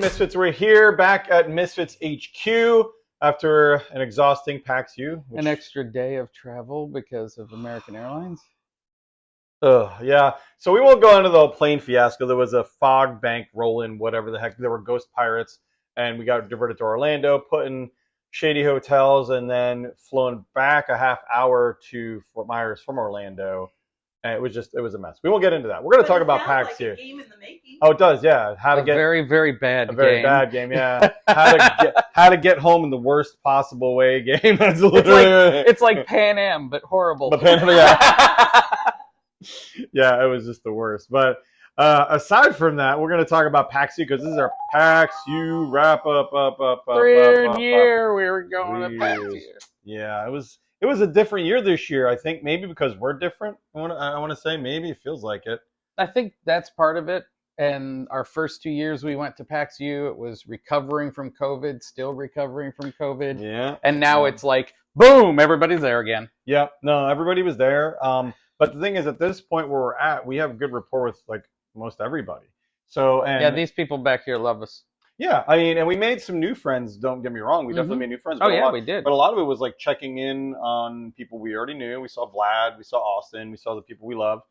Misfits. We're here back at Misfits HQ after an exhausting PAXU. An extra day of travel because of American Airlines. Yeah. So we won't go into the whole plane fiasco. There was a fog bank roll-in, whatever the heck. There were ghost pirates, and we got diverted to Orlando, put in shady hotels, and then flown back a half hour to Fort Myers from Orlando. And it was a mess. We won't get into that. We're going to talk about PAX here. Like a game in the making. Oh, it does, yeah. Very, very bad game. A very bad game, yeah. how to get home in the worst possible way game. That's literally it's like Pan Am, but horrible. But Pan Am, yeah. Yeah, it was just the worst. But aside from that, we're going to talk about PAXU because this is our PAXU Wrap Up. Third year we were going to PAXU. Yeah, it was a different year this year. I think maybe because we're different. I want to say maybe it feels like it. I think that's part of it. And our first 2 years we went to PAXU, it was recovering from COVID, still recovering from COVID. Yeah. And now it's like, boom, everybody's there again. Yeah. No, everybody was there. But the thing is, at this point where we're at, we have good rapport with like most everybody. So and these people back here love us. Yeah, I mean, and we made some new friends. Don't get me wrong, we definitely made new friends. Oh yeah, we did. But a lot of it was like checking in on people we already knew. We saw Vlad, we saw Austin, we saw the people we love.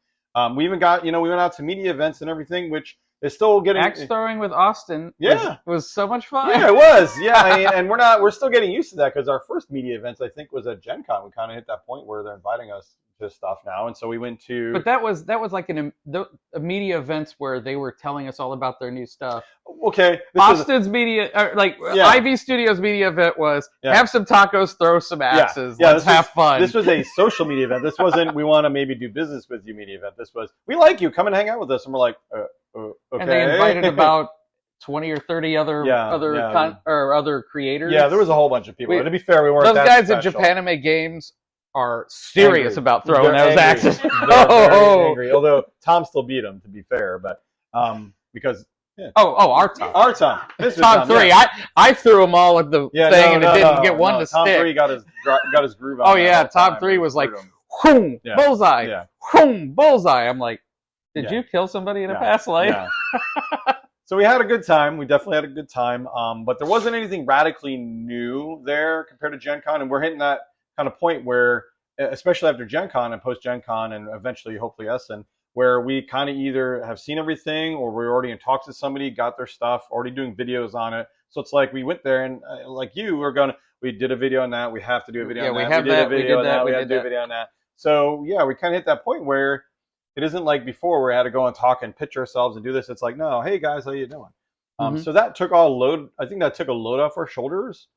We even got, we went out to media events and everything, which is still getting axe throwing with Austin. Yeah, was so much fun. Yeah, it was. Yeah, I mean, and we're still getting used to that because our first media events I think was at Gen Con. We kind of hit that point where they're inviting us to stuff now, and so we went to. But that was like a media events where they were telling us all about their new stuff. Okay, Austin's media, Ivy Studios media event was have some tacos, throw some axes, let's have fun. This was a social media event. This wasn't we want to maybe do business with you media event. This was we like you, come and hang out with us, and we're like, okay. And they invited about 20 or 30 other creators. Yeah, there was a whole bunch of people. And to be fair, we weren't. Those that guys special. at Japanime Games are serious about throwing those axes. They're very angry. Although Tom still beat them, to be fair, but because. Yeah. Our Tom. Tom 3. Yeah. I threw them all at the thing and it didn't get one to Tom stick. Tom 3 got his groove on. Oh yeah, Tom 3 was like, whoom, bullseye, whoom, bullseye. I'm like, did you kill somebody in a past life? Yeah. So we had a good time. We definitely had a good time. But there wasn't anything radically new there compared to Gen Con, and we're hitting that kind of point where, especially after Gen Con and post Gen Con, and eventually hopefully Essen, where we kind of either have seen everything or we're already in talks with somebody, got their stuff, already doing videos on it. So it's like we went there and like we did a video on that. We have to do a video on that. We did a video on that. We have to do a video on that. So yeah, we kind of hit that point where it isn't like before where we had to go and talk and pitch ourselves and do this. It's like, no, hey guys, how you doing? So that took a load off our shoulders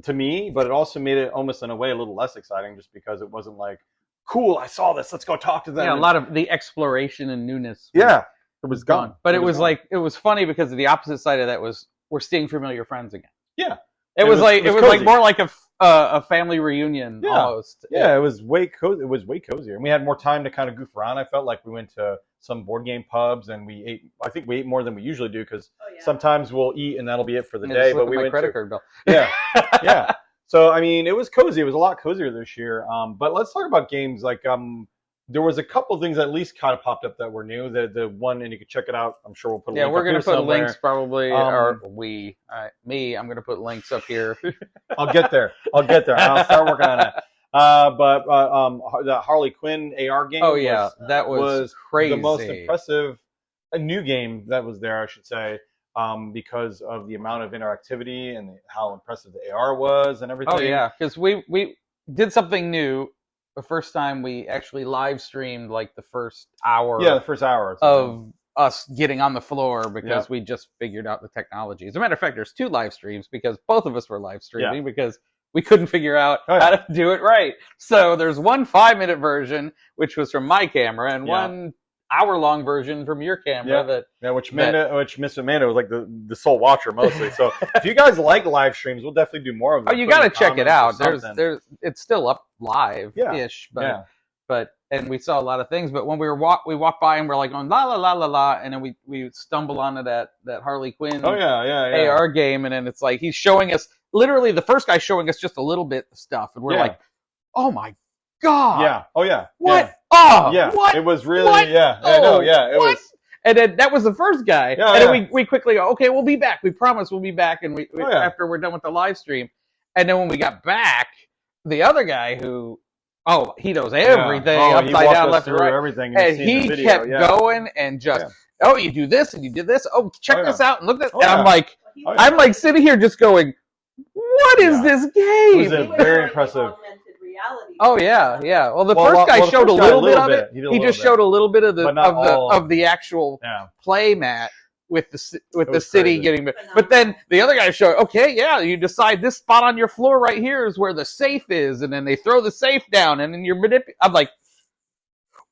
to me, but it also made it almost in a way a little less exciting just because it wasn't like, cool, I saw this, let's go talk to them. Yeah, a lot of the exploration and newness. Yeah, it was gone. But it was funny because the opposite side of that was we're seeing familiar friends again. Yeah. It was like more like a family reunion almost. Yeah, it was way cozy. It was way cozier, and we had more time to kind of goof around. I felt like we went to some board game pubs, and we ate. I think we ate more than we usually do because sometimes we'll eat and that'll be it for the day. But we went credit card bill. Yeah, yeah. So I mean, it was cozy. It was a lot cozier this year. But let's talk about games. Like there was a couple of things that at least kind of popped up that were new. The one, and you can check it out. I'm sure we'll put a link we're going to put somewhere. links probably, or we, I'm going to put links up here. I'll get there. I'll start working on it. But the Harley Quinn AR game. Oh yeah, that was crazy. The most impressive, a new game that was there, I should say, because of the amount of interactivity and how impressive the AR was and everything. Oh yeah, because we did something new. The first time we actually live streamed like the first hour. Yeah, the first hour of us getting on the floor because we just figured out the technology. As a matter of fact, there's 2 live streams because both of us were live streaming because we couldn't figure out how to do it right. So there's one 5-minute version, which was from my camera, and one hour-long version from your camera. Which Miss Amanda was like the sole watcher mostly. So if you guys like live streams, we'll definitely do more of them. Oh, you got to check it out. It's still up live-ish, but we saw a lot of things. But when we walked by and we're like going la la la la la, and then we stumble onto that Harley Quinn AR game, and then it's like he's showing us literally the first guy showing us just a little bit of stuff, and we're like, oh my god, yeah, oh yeah, what? Yeah. Oh, yeah, what? It was really, what? I know, yeah, it was. And then that was the first guy. Yeah, and then we quickly go, okay, we'll be back. We promise we'll be back. And after we're done with the live stream. And then when we got back, the other guy who, he knows everything upside down, left and right. Everything and he kept going and just, you do this and you did this. Oh, check this out and look at this. And I'm like sitting here just going, what is this game? It was very impressive. Oh yeah. Well, the first guy showed a little bit of it. He just showed a little bit of the actual play mat with the city getting. But then the other guy showed, you decide this spot on your floor right here is where the safe is, and then they throw the safe down, and then you're I'm like,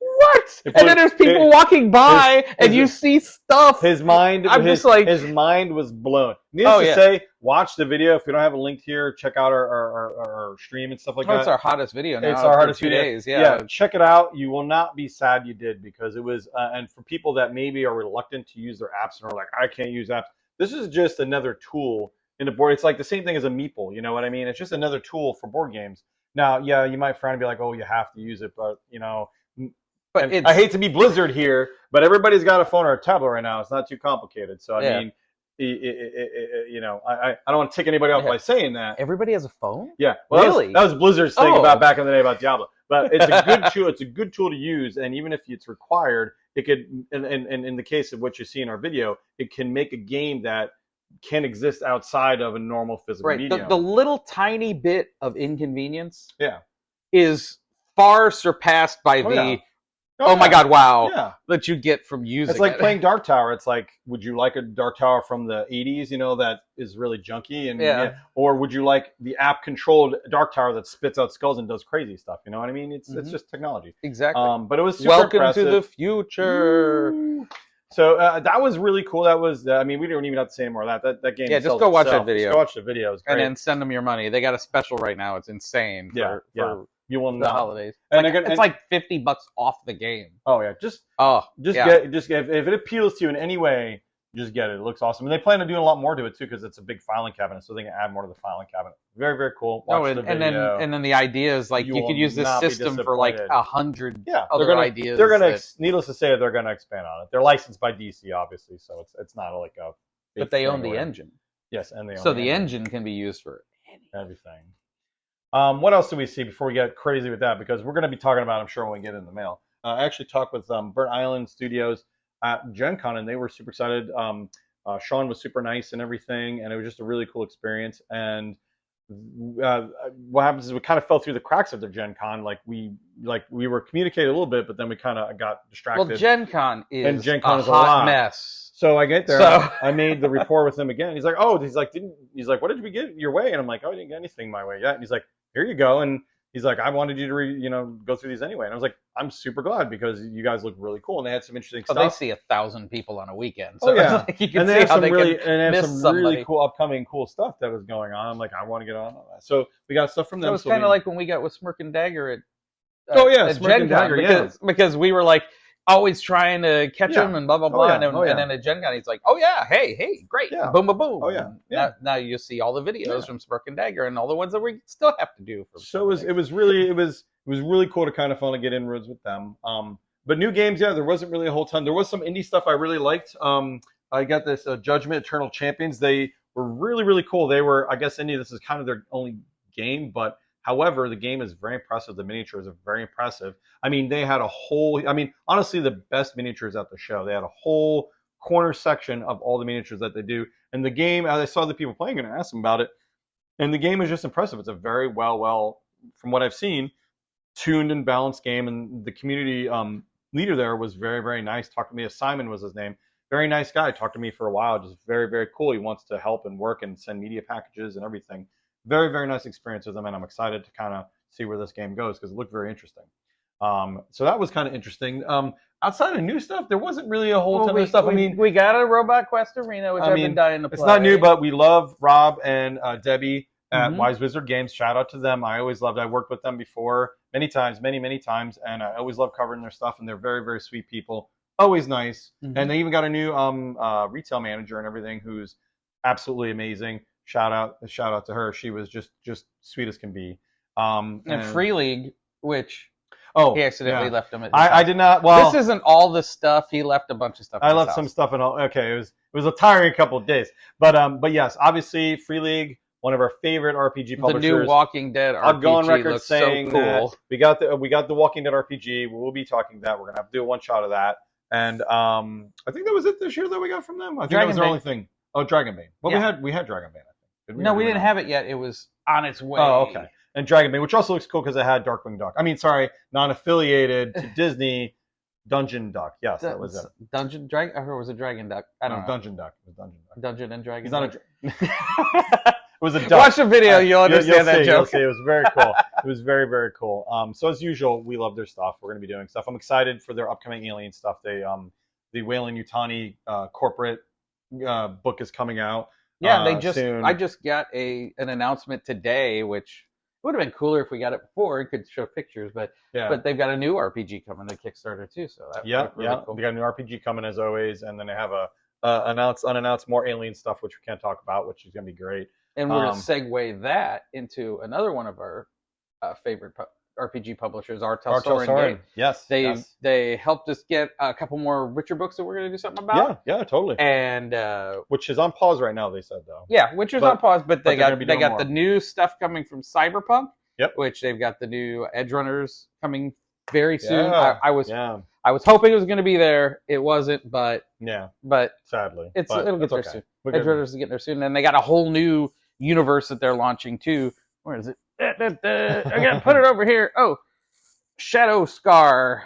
what? And then there's people walking by, and you see stuff. His mind was blown. Needless to say, watch the video. If we don't have a link here, check out our stream and stuff like that. It's our hottest video now. It's our hottest 2 video. days. Yeah, check it out. You will not be sad you did, because it was. And for people that maybe are reluctant to use their apps and are like, I can't use apps. This is just another tool in the board. It's like the same thing as a meeple. You know what I mean? It's just another tool for board games. Now, you might frown and be like, oh, you have to use it, but But I hate to be Blizzard here, but everybody's got a phone or a tablet right now. It's not too complicated. So, I mean, I don't want to tick anybody off by saying that. Everybody has a phone? Yeah. Well, really? That was Blizzard's thing about back in the day about Diablo. But it's a good tool. It's a good tool to use. And even if it's required, it could, and in the case of what you see in our video, it can make a game that can exist outside of a normal physical medium. The little tiny bit of inconvenience is far surpassed by my God, wow, that you get from using it. It's like playing Dark Tower. It's like, would you like a Dark Tower from the 80s, that is really junky? Or would you like the app-controlled Dark Tower that spits out skulls and does crazy stuff? You know what I mean? It's just technology. Exactly. But it was super Welcome impressive. to the future. Ooh. So that was really cool. That was, we don't even have to say any more of that. That game. Yeah, just go watch that video. Just go watch the video. It's great. And then send them your money. They got a special right now. It's insane. For you will the holidays. It's like $50 off the game. Oh yeah, just get if it appeals to you in any way, just get it. It looks awesome, and they plan on doing a lot more to it too, because it's a big filing cabinet, so they can add more to the filing cabinet. Very, very cool. Watch the video. And then the idea is like you could use this system for like 100 other ideas. They're gonna, needless to say, they're gonna expand on it. They're licensed by DC, obviously, so it's not like a. But they own the engine. Yes, and they own. So the engine can be used for everything. What else do we see before we get crazy with that? Because we're going to be talking about, I'm sure, when we get in the mail. I actually talked with Burnt Island Studios at Gen Con, and they were super excited. Sean was super nice and everything, and it was just a really cool experience. And what happens is we kind of fell through the cracks of the Gen Con. We were communicating a little bit, but then we kind of got distracted. Well, Gen Con is a hot mess. So I get there. And I made the rapport with him again. He's like, what did we get your way? And I'm like, I didn't get anything my way yet. And he's like, here you go. And he's like, I wanted you to go through these anyway. And I was like, I'm super glad, because you guys look really cool, and they had some interesting stuff. They see 1,000 people on a weekend. So you can and they have see how some really cool upcoming cool stuff that was going on. I'm like, I want to get on all that. So we got stuff from them. So it's kind of like when we got with Smirk and Dagger at Smirk and Dagger, because we were like always trying to catch him and blah blah blah, and then at Gen Con he's like, hey, great, boom boom boom. Now you see all the videos from Smirk and Dagger and all the ones that we still have to do. It was really cool to kind of finally get inroads with them. But new games, there wasn't really a whole ton. There was some indie stuff I really liked. I got this Judgment Eternal Champions. They were really, really cool. They were, I guess, indie. This is kind of their only game, but however, the game is very impressive. The miniatures are very impressive. I mean, they had honestly, the best miniatures at the show. They had a whole corner section of all the miniatures that they do. And the game, as I saw the people playing, and I asked them about it, and the game is just impressive. It's a very well, from what I've seen, tuned and balanced game. And the community leader there was very, very nice. Talked to me. Simon was his name. Very nice guy. Talked to me for a while. Just very, very cool. He wants to help and work and send media packages and everything. Very, very nice experience with them, and I'm excited to kind of see where this game goes, because it looked very interesting. So that was kind of interesting. Outside of new stuff, there wasn't really a whole ton of stuff. We got a Robot Quest Arena, which I've been dying to play. It's not new, but we love Rob and Debbie at Wise Wizard Games. Shout out to them. I always loved. I worked with them before many times, and I always love covering their stuff. And they're very, very sweet people. Always nice. And they even got a new retail manager and everything, who's absolutely amazing. Shout out to her. She was just sweet as can be. And Free League, which He accidentally left them at his I did not. Well, this isn't all the stuff. He left a bunch of stuff. I left some stuff in all. Okay, it was a tiring couple of days, but yes, obviously, Free League, one of our favorite RPG publishers. The new Walking Dead RPG. I'll go on record saying so cool. that we got the Walking Dead RPG. We'll be talking that. We're gonna have to do a one shot of that, and I think that was it this year that we got from them. I think that was the only thing. Oh, Dragonbane. Well, we had Dragonbane. I think. No, we didn't have it yet. It was on its way. Oh, okay. And Dragonbane, which also looks cool because it had Darkwing Duck. I mean, sorry, non-affiliated to Disney, Dungeon Duck. Yes, that was it. Dungeon Dragon, or was it Dragon Duck? I don't know. Dungeon Duck. It was Dungeon Duck. Dungeon and Dragon. He's not Duck. it was a duck. Watch the video, you'll understand that joke. You'll see. It was very cool. It was very, very cool. So as usual, we love their stuff. We're going to be doing stuff. I'm excited for their upcoming Alien stuff. They the Weyland-Yutani corporate book is coming out. Yeah, soon. I just got an announcement today, which would have been cooler if we got it before. It could show pictures, but they've got a new RPG coming to Kickstarter too. So really cool. They got a new RPG coming as always, and then they have unannounced more Alien stuff, which we can't talk about, which is going to be great. And we're going to segue that into another one of our favorite RPG publishers, Artel Soren. Yes, they helped us get a couple more Witcher books that we're going to do something about. Yeah, totally. And which is on pause right now, they said though. Yeah, Witcher's on pause, but they got the new stuff coming from Cyberpunk. Yep. Which they've got the new Edge Runners coming very soon. Yeah. I was hoping it was going to be there. It wasn't, but sadly, it'll get there soon. Edge Runners is getting there soon, and they got a whole new universe that they're launching too. Where is it? I gotta put it over here. Oh, Shadow Scar.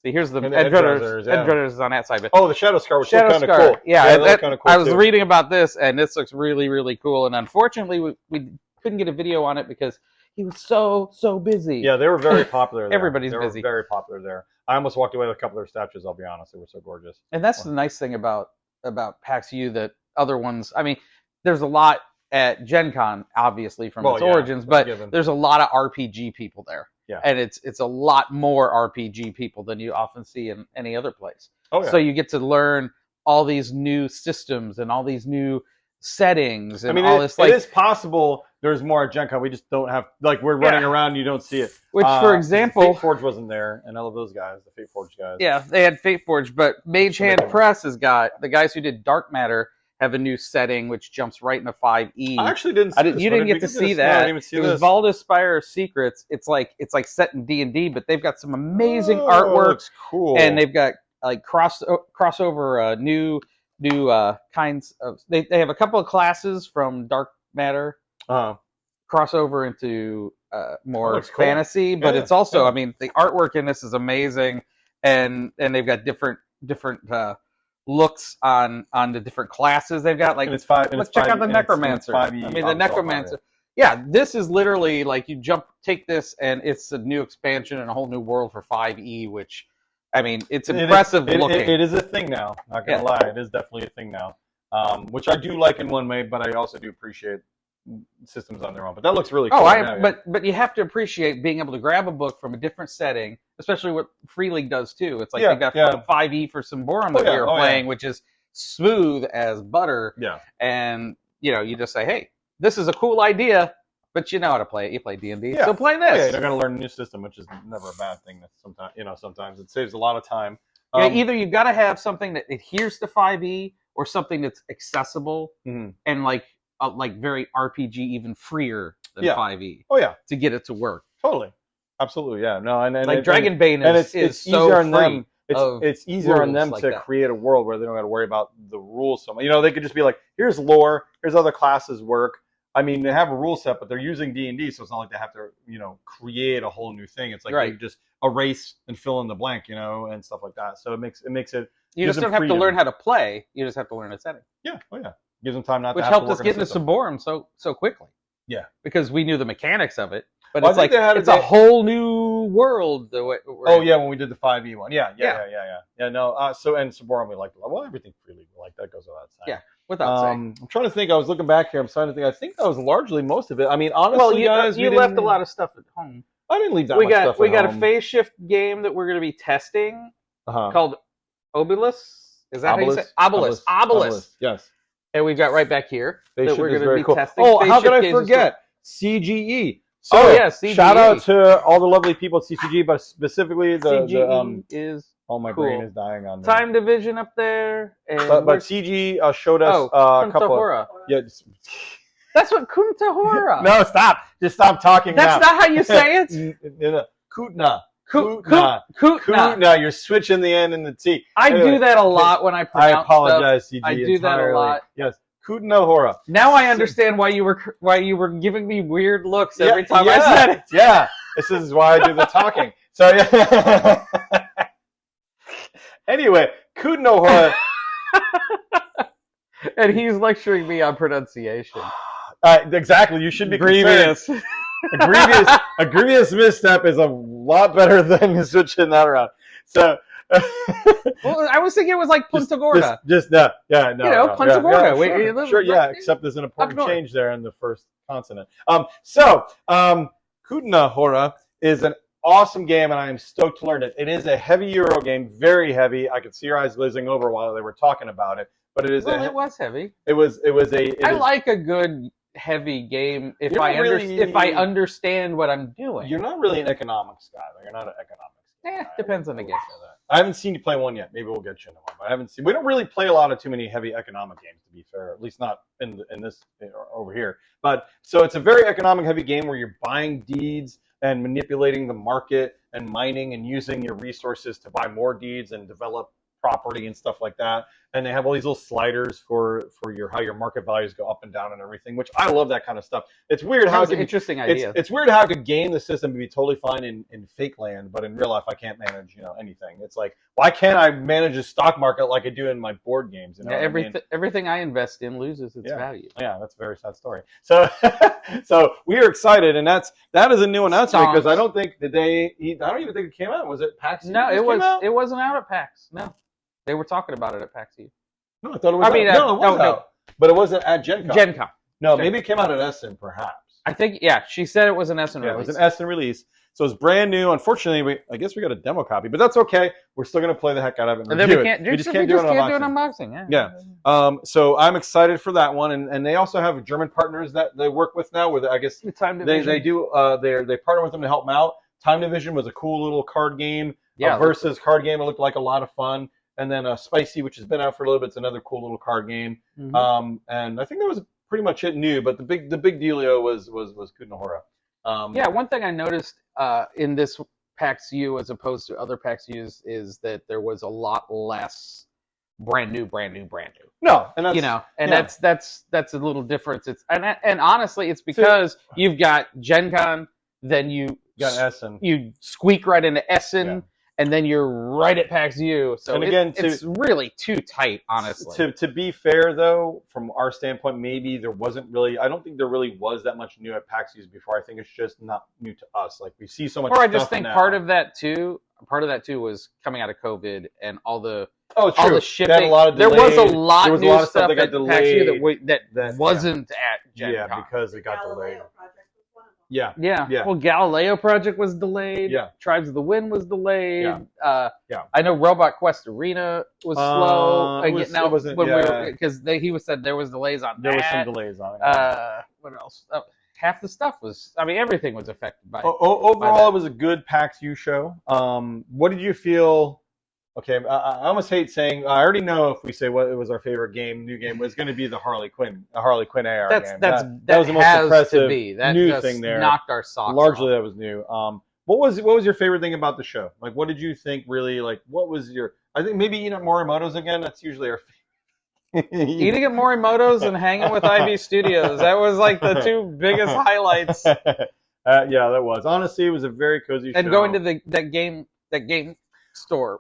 See, here's the Edge Runners. Edge Runners is on that side. But the Shadow Scar, which looks kind of cool. Yeah, kind of cool. I was reading about this, and this looks really, really cool. And unfortunately, we couldn't get a video on it because he was so busy. Yeah, they were very popular there. Everybody's busy. Very popular there. I almost walked away with a couple of their statues, I'll be honest. They were so gorgeous. And that's the nice thing about PAXU that other ones, I mean, there's a lot at Gen Con, obviously, from its origins, but there's a lot of RPG people there. Yeah. And it's a lot more RPG people than you often see in any other place. Oh, yeah. So you get to learn all these new systems and all these new settings and all this. It is possible there's more at Gen Con. We just don't have, we're running around and you don't see it. Which, for example... Fate Forge wasn't there, and I love those guys, the Fate Forge guys. Yeah, they had Fate Forge, but Mage Hand Press has got, the guys who did Dark Matter have a new setting which jumps right into 5e. I actually didn't see this. You didn't get to see that. No, I didn't even see it this. was Valdis Spire Secrets. It's like set in D&D, but they've got some amazing artwork. Looks cool. And they've got crossover new kinds of... They have a couple of classes from Dark Matter crossover into more fantasy, but it's also, I mean, the artwork in this is amazing, and they've got different looks on the different classes they've got. Let's check out the Necromancer. I mean, the Necromancer. Yeah, this is literally you take this, and it's a new expansion and a whole new world for 5e, which, I mean, it's impressive looking. It is a thing now. Not gonna lie, it is definitely a thing now. Which I do like in one way, but I also do appreciate systems on their own. But that looks really cool. But you have to appreciate being able to grab a book from a different setting, especially what Free League does too. It's like they got 5e for Symborum that we were playing, which is smooth as butter. Yeah. And you just say, hey, this is a cool idea, but you know how to play it. You play D&D, so play this. Yeah, you're gonna learn a new system, which is never a bad thing. Sometimes it saves a lot of time. Either you've got to have something that adheres to 5e or something that's accessible and very RPG, even freer than 5e. Oh yeah, to get it to work. Totally, absolutely, yeah. No, and Dragonbane is it's so easier on free. them. It's easier on them to create a world where they don't got to worry about the rules so much. They could just be like, here's lore, here's other classes work. I mean, they have a rule set, but they're using D&D, so it's not like they have to, create a whole new thing. It's like they just erase and fill in the blank, and stuff like that. So it makes it. You just don't have to learn how to play. You just have to learn a setting. Yeah. Oh yeah. Gives them time not to. Which have helped to us get into Symborum so quickly. Yeah. Because we knew the mechanics of it, but it's a whole new world. When we did the 5e one. Yeah. No. And Symborum we liked a lot. Well, everything Free League we liked. That goes without saying. Yeah. Without saying. I'm trying to think. I was looking back here. I'm starting to think. I think that was largely most of it. I mean, honestly, guys, you left a lot of stuff at home. I didn't leave that much stuff at home. We got a phase shift game that we're going to be testing called Obelisk. Is that how you say it? Obelisk. Yes. And we've got right back here that we're going to be testing. Oh, how could I forget? CGE. So yeah, CGE. Shout out to all the lovely people at CCG, but specifically CGE is my cool. brain is dying on me. Time Division up there. And but CG showed us a couple of... Yeah. That's what Kuntahora. No, stop. Just stop talking now. That's not how you say it? Kutna. Kutna. You're switching the N and the T. I do that a lot when I pronounce I apologize, stuff. CG. I do that a lot. Yes. Kutnahora. Now I understand why you were giving me weird looks every time I said it. Yeah. This is why I do the talking. So yeah. Anyway, Kutnahora. And he's lecturing me on pronunciation. Exactly. You should be grievous. A grievous misstep is a lot better than switching that around. So, well, I was thinking it was like Punta Gorda. No. Punta Gorda. Yeah, sure, except there's an important change there in the first consonant. Kutnahora is an awesome game, and I am stoked to learn it. It is a heavy Euro game, very heavy. I could see your eyes glazing over while they were talking about it. But it is. Well, it was heavy. I like a good heavy game if I understand what I'm doing. You're not really an economics guy. You're not an economics guy. Depends on the game. I haven't seen you play one yet. Maybe we'll get you into one. But I haven't seen. We don't really play a lot of too many heavy economic games, to be fair. At least not in this over here. But so it's a very economic heavy game where you're buying deeds and manipulating the market and mining and using your resources to buy more deeds and develop property and stuff like that. And they have all these little sliders for how your market values go up and down and everything, which I love that kind of stuff. It's weird how it's an interesting idea. It's weird how I could game the system and be totally fine in fake land, but in real life I can't manage anything. It's like, why can't I manage a stock market like I do in my board games? Everything I invest in loses its value. Yeah, that's a very sad story. So so we are excited, and that is a new announcement because I don't even think it came out. Was it PAX? No, it wasn't out at PAX. No. They were talking about it at PAXU. No, I thought it was. It was out, but it wasn't at Gen Con. Gen Con. No, maybe it came out at Essen, perhaps. I think, she said it was an Essen release. It was an Essen release, so it's brand new. Unfortunately, I guess we got a demo copy, but that's okay. We're still going to play the heck out of it and review it. We just can't do an unboxing. Yeah. So I'm excited for that one, and they also have German partners that they work with now. Where I guess they do. They partner with them to help them out. Time Division was a cool little card game. Versus card game. It looked like a lot of fun. And then Spicy, which has been out for a little bit, it's another cool little card game. Mm-hmm. And I think that was pretty much it new. But the big dealio was Kutnahora. One thing I noticed in this PAXU as opposed to other PAXUs is that there was a lot less brand new. No, and that's a little difference. And honestly, it's because you've got Gen Con, then you got Essen, you squeak right into Essen. Yeah. And then you're right at PAXU. So it's really too tight, honestly. To be fair, though, from our standpoint, maybe there wasn't really... I don't think there really was that much new at PAXUs before. I think it's just not new to us. Like, we see so much stuff. Or I just think part of that, too, was coming out of COVID and all the shipping. There was a lot of new stuff at PAXU that wasn't at Gen Con. Yeah, because it got delayed. Yeah. Well, Galileo Project was delayed. Yeah. Tribes of the Wind was delayed. Yeah. I know Robot Quest Arena was slow. Because he said there was delays on that. There was some delays on it. What else? Half the stuff was. Everything was affected by. Overall, it was a good PAXU show. What did you feel? Okay, I almost hate saying. I already know if we say what it was our favorite new game was going to be the Harley Quinn AR game. That was the most impressive new thing there. Knocked our socks Largely, off. that was new. What was your favorite thing about the show? Like, what did you think really? Like, what was your? I think maybe eating at Morimoto's again. That's usually our. Eating at Morimoto's and hanging with IB Studios. That was like the two biggest highlights. That was. Honestly, it was a very cozy show. And going to that game store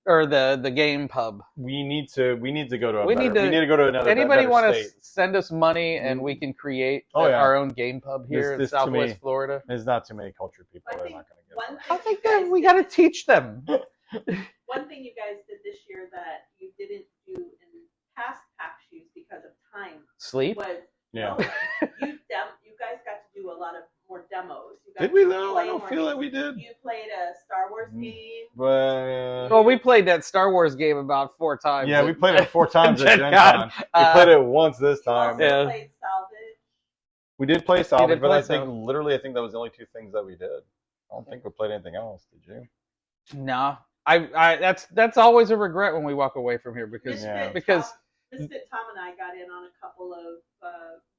or the game pub. We need to go to we need to go to another. Anybody want to send us money and we can create our own game pub here in Southwest Florida? There's not too many cultured people. They're not going to get it. I think that we got to teach them. One thing you guys did this year that you didn't do in past PAXUs because of time. Sleep? Was you guys got to do a lot of more demos. Did we though? I don't feel like we did. You played a Star Wars game. Well, we played that Star Wars game about 4 times. Yeah, we played it 4 times at Gen Con. We played it once this time. You also played Salvage. We did play salvage, but I think that was the only 2 things that we did. I don't think we played anything else. Did you? No. That's always a regret when we walk away from here because Misfit Tom and I got in on a couple of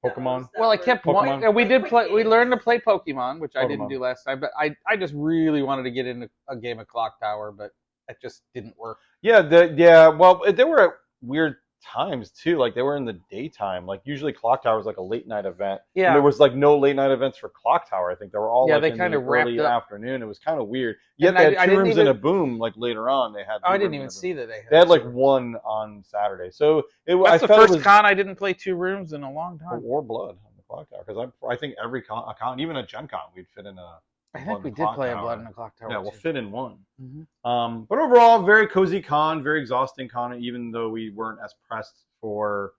Pokemon. Well, I kept one. We did play. We learned to play Pokemon, which I didn't do last time. But I just really wanted to get into a game of Clock Tower, but it just didn't work. Yeah. Well, they were at weird times too. Like they were in the daytime. Like usually Clock Tower was like a late night event. Yeah. And there was like no late night events for Clock Tower. I think they were all they kind of early afternoon. It was kind of weird. Yeah, they had 2 rooms in a boom. Like later on, they had. I didn't even see that they had like 1 on Saturday. So that's the first con I didn't play 2 rooms in a long time. Or Blood on the Clock Tower because I think every con, even at Gen Con, we'd fit in a. I think we did play a Blood in a Clock Tower. Yeah, we'll fit in one. Mm-hmm. But overall, very cozy con, very exhausting con, even though we weren't as pressed for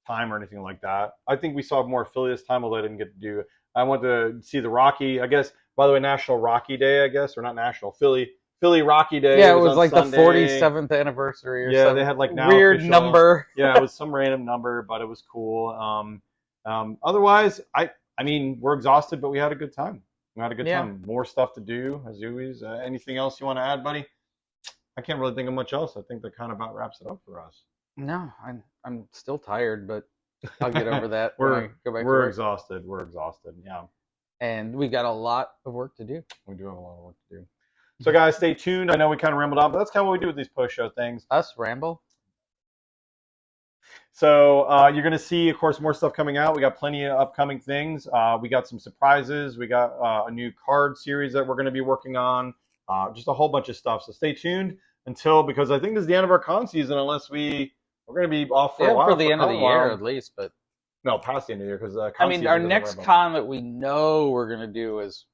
time or anything like that. I think we saw more Philly this time, although I didn't get to do it. I went to see the Rocky, I guess, by the way, National Rocky Day, I guess, or not National, Philly Rocky Day. Yeah, it was like Sunday. The 47th anniversary or something. They had like now weird official number. Yeah, it was some random number, but it was cool. Otherwise, I mean, we're exhausted, but we had a good time. We had a good time. More stuff to do, as always. Anything else you want to add, buddy? I can't really think of much else. I think that kind of about wraps it up for us. No, I'm still tired, but I'll get over that. We're exhausted. We're exhausted. Yeah. And we got a lot of work to do. We do have a lot of work to do. So, guys, stay tuned. I know we kind of rambled on, but that's kind of what we do with these post-show things. Us ramble? So you're going to see, of course, more stuff coming out. We got plenty of upcoming things. We got some surprises. We got a new card series that we're going to be working on. Just a whole bunch of stuff. So stay tuned because I think this is the end of our con season unless we're going to be off for a while. For the end of the year at least, but no, past the end of the year because our next con that we know we're going to do is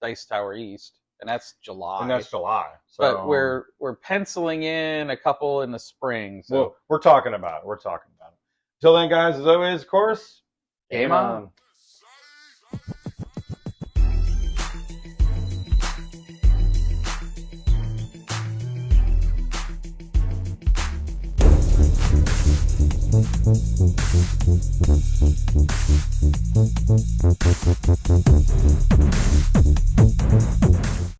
Dice Tower East, and that's July. So. But we're penciling in a couple in the spring. So well, we're talking about it. Until then, guys, as always, of course, game on. Thank you.